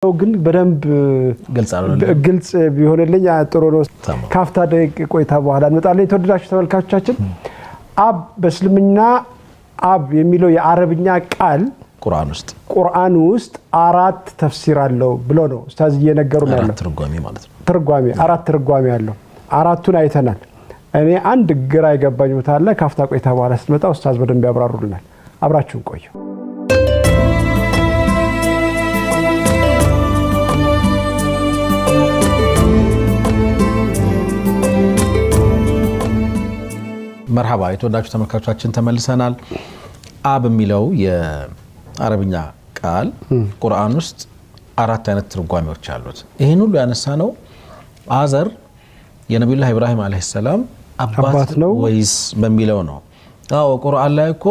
ግን በደንብ ግልጽ ቢሆንልኝ ጥሩ ነው ካፍታ ደቂቅ ቆይታ በኋላ እንመጣለን የተወደዳችሁ ተመልካቾቻችን አብ በእስልምና አብ የሚለው የአረብኛ ቃል ቁርአን ውስጥ አራት ተፍሲር አለው ብሎ ነው ኡስታዝ እየነገሩን ያለው ትርጓሜ ማለት ነው ትርጓሜ አራት ትርጓሜ አለው አራቱን አይተናል እኔ አንድ ግራ ይገባኝ ወታለ ካፍታ ቆይታ በኋላ ስትመጣ ኡስታዝ በደንብ ያብራሩልናል አብራችሁን ቆዩ مرحبا የተወዳችሁ ተመልካቾቻችን ተመልሰናል አብ የሚለው የአረብኛ ቃል ቁርአን ውስጥ አራት አይነት ትርጓሜዎች አሉት ይሄን ሁሉ ያነሳነው አዘር የነብዩላህ ኢብራሂም አለይሂ ሰላም አባት ነው ወይስ በሚለው ነው አው ቁርአን ላይ እኮ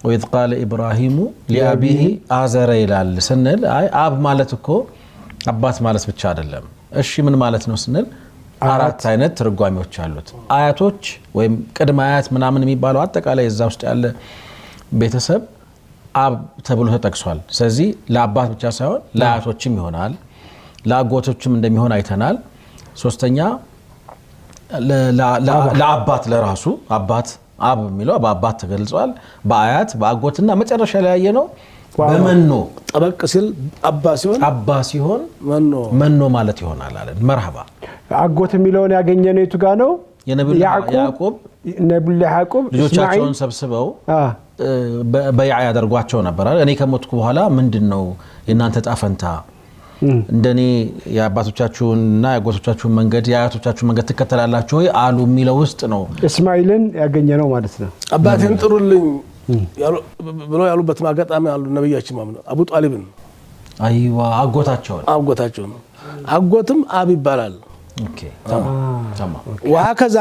ወይት ቃለ ኢብራሂሙ ሊአቢሂ አዘረ ይላል ስንል አይ አብ ማለት እኮ አባት ማለት ብቻ አይደለም እሺ ምን ማለት ነው ስንል አራት አይነት ትርጓሜዎች አሉት አያቶች ወይም ቅድመ አያት ምናምን የሚባለው አጠቃላይ እዛ ውስጥ ያለ ቤተሰብ አብ ተብሎ ተጠቅሷል ስለዚህ ለአባት ብቻ ሳይሆን ለአያቶችም ይሆናል ለአጎቶችም እንደሚሆን አይተናል ሶስተኛ ለአባት ለራሱ አባት አብ የሚለው በአባት ተገልጿል በአያት በአጎትና መጨረሻ ላይ ያየነው በመኖ ጠበቅ ሲል አባ ሲሆን መኖ ማለት ይሆናል አለ መርሐባ አጎት የሚለውን ያገኘነው የቱ ጋር ነው የነብዩ ያዕቆብ ልጆቻቸውን ሰብስበው በይዓ ያደርጓቸው ነበር እኔ ከሞትኩ በኋላ ምንድነው የናንተ ጣፈንታ እንደኔ የአባቶቻችሁንና የአጎቶቻችሁን መንገድ የአያቶቻችሁን መንገድ ተከተላላችሁ ወይ አሉ የሚለው ውስጥ ነው እስማኤልን ያገኘነው ማለት ነው አባቴን ጥሩልኝ ብለው ያሉበት ማጋጣሚ አሉ ነብያችን ማለት አቡ ጣሊብን አይዋ አጎታቸው አጎትም አብ ይባላል ኦኬ ተማም ወሀከዛ